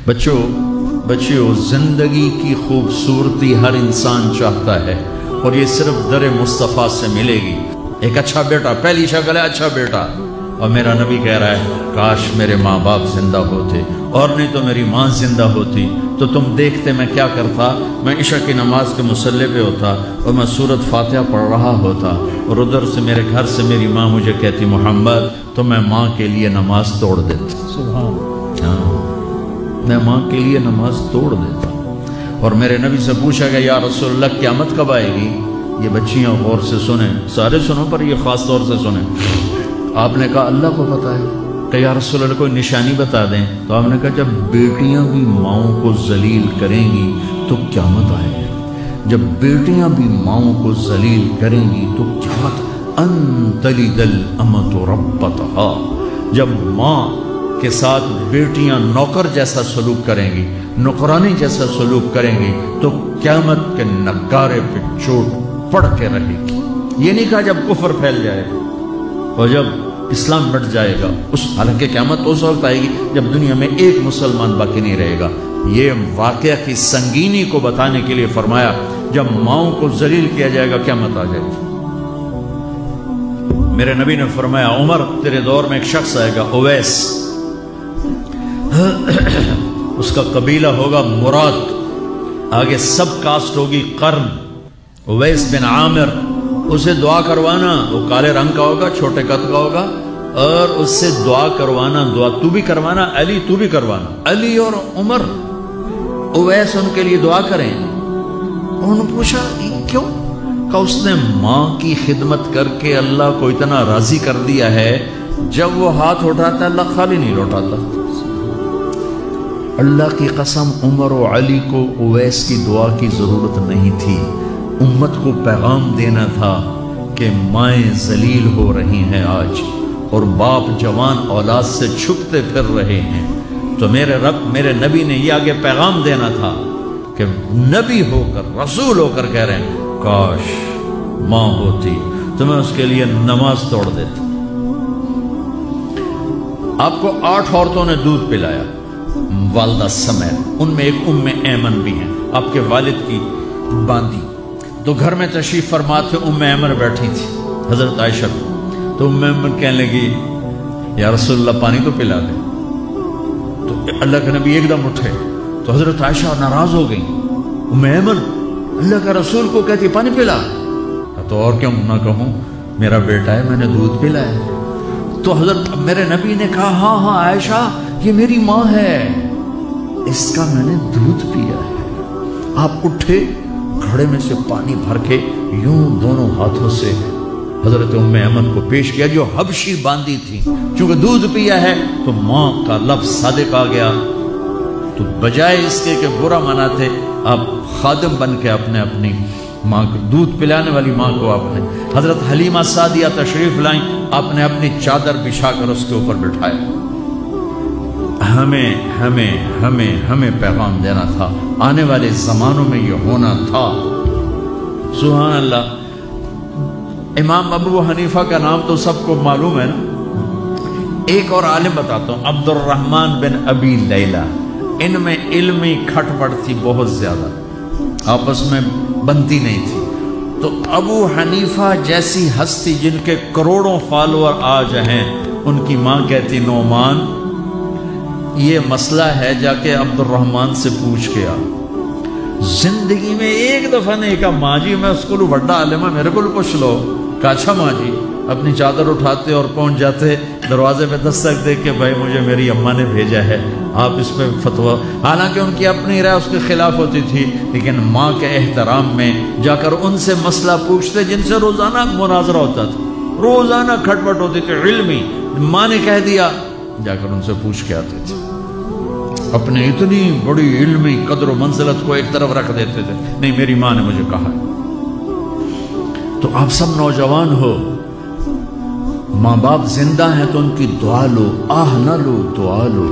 बच्चों जिंदगी की खूबसूरती हर इंसान चाहता है और ये सिर्फ दर मुस्तफ़ा से मिलेगी। एक अच्छा बेटा, पहली शक्ल है अच्छा बेटा, और मेरा नबी कह रहा है काश मेरे माँ बाप जिंदा होते, और नहीं तो मेरी माँ जिंदा होती तो तुम देखते मैं क्या करता। मैं इशा की नमाज के मुसल्ले पे होता और मैं सूरत फातिहा पढ़ रहा होता और उधर से मेरे घर से मेरी माँ मुझे कहती मोहम्मद, तो मैं माँ के लिए नमाज तोड़ देता। हाँ, मैं माँ के लिए नमाज तोड़ देता। और मेरे नबी से पूछा गया या रसूलल्लाह क़यामत कब आएगी? ये बच्चियाँ गौर से सुने, सारे सुनो पर ये ख़ास तौर से सुने। आपने कहा अल्लाह को पता है। कि या रसूलल्लाह कोई निशानी बता दें। तो आपने कहा जब बेटियां भी माओं को जलील करेंगी तो क़यामत आएगी। जब बेटियां भी माओं को जलील करेंगी तो क़यामत। अन्तलिदल अमतु रब्बतहा, जब माँ के साथ बेटियां नौकर जैसा सलूक करेंगी, नौकरानी जैसा सलूक करेंगी तो क़यामत के नगारे पे चोट पड़ के रहेगी। ये नहीं कहा जब कुफर फैल जाएगा और जब इस्लाम बढ़ जाएगा, उस हालांकि क़यामत उस वक्त आएगी जब दुनिया में एक मुसलमान बाकी नहीं रहेगा। ये वाक़या की संगीनी को बताने के लिए फरमाया जब माओं को जलील किया जाएगा क़यामत आ जाएगी। मेरे नबी ने फरमाया उमर तेरे दौर में एक शख्स आएगा उवैस, उसका कबीला होगा मुराद, आगे सब कास्ट होगी कर्न, उवैस बिन आमिर। उसे दुआ करवाना, वो काले रंग का होगा, छोटे कद का होगा, और उससे दुआ करवाना, दुआ तू भी करवाना, अली तू भी करवाना। अली और उमर उवैस उनके लिए दुआ करें। उन्होंने पूछा क्यों? का उसने माँ की खिदमत करके अल्लाह को इतना राजी कर दिया है, जब वो हाथ उठाता अल्लाह खाली नहीं लौटाता। अल्लाह की कसम उमर और अली को उवैस की दुआ की जरूरत नहीं थी। उम्मत को पैगाम देना था कि माएँ जलील हो रही हैं आज और बाप जवान औलाद से छुपते फिर रहे हैं। तो मेरे रब मेरे नबी ने ये आगे पैगाम देना था कि नबी होकर रसूल होकर कह रहे हैं काश माँ होती तो मैं उसके लिए नमाज तोड़ देता। आपको 8 औरतों ने दूध पिलाया वालदा समेत, उनमें एक उम्मे ऐमन भी हैं, आपके वालिद की बांदी। तो घर में तशरीफ फरमा थे, उम्मे ऐमन बैठी थी हजरत आयशा। तो उम्मे ऐमन कहने लगी या रसूलल्लाह पानी तो पिला दे। तो अल्लाह के नबी एकदम उठे तो हजरत आयशा नाराज हो गई। उम्मे ऐमन अल्लाह का रसूल को कहती पानी पिला, तो और क्यों ना कहूं मेरा बेटा है, मैंने दूध पिलाया। तो हजरत मेरे नबी ने कहा हाँ हाँ आयशा ये मेरी माँ है, इसका मैंने दूध पिया है। आप उठे, घड़े में से पानी भर के यूं दोनों हाथों से हजरत उम्मे ऐमन को पेश किया जो हबशी बांदी थी। क्योंकि दूध पिया है तो माँ का लफ्ज सादिक आ गया। तो बजाय इसके कि बुरा मनाते, आप खादिम बन के अपने अपनी माँ को दूध पिलाने वाली माँ को आपने हजरत हलीमा सादिया तशरीफ लाई, आपने अपनी चादर बिछाकर उसके ऊपर बिठाया। हमें हमें हमें हमें पैगाम देना था, आने वाले जमानों में ये होना था। सुभान अल्लाह। इमाम अबू हनीफा का नाम तो सबको मालूम है ना। एक और आलिम बताता हूँ, अब्दुर्रहमान बिन अबी लैला। इनमें इल्मी खटपट थी बहुत ज्यादा, आपस में बनती नहीं थी। तो अबू हनीफा जैसी हस्ती जिनके करोड़ों फॉलोअर आज हैं, उनकी माँ कहती नोमान ये मसला है जाके अब्दुर्रहमान से पूछ के आ। जिंदगी में एक दफा नहीं कहा माँ जी मैं उसको बड़ा आलिमा मेरे को पूछ लो। कहा अच्छा माँ जी। अपनी चादर उठाते और पहुंच जाते, दरवाजे पे दस्तक दे के भाई मुझे मेरी अम्मा ने भेजा है, आप इस पे फतवा। हालांकि उनकी अपनी राय उसके खिलाफ होती थी, लेकिन माँ के एहतराम में जाकर उनसे मसला पूछते जिनसे रोजाना मुनाजरा होता था, रोजाना खटपट होती थी इल्मी। माँ ने कह दिया, जाकर उनसे पूछ के आते थे। अपने इतनी बड़ी इल्मी कदर मंजिलत को एक तरफ रख देते थे, नहीं मेरी माँ ने मुझे कहा। तो आप सब नौजवान हो, माँ बाप जिंदा हैं तो उनकी दुआ लो, आह ना लो दुआ लो।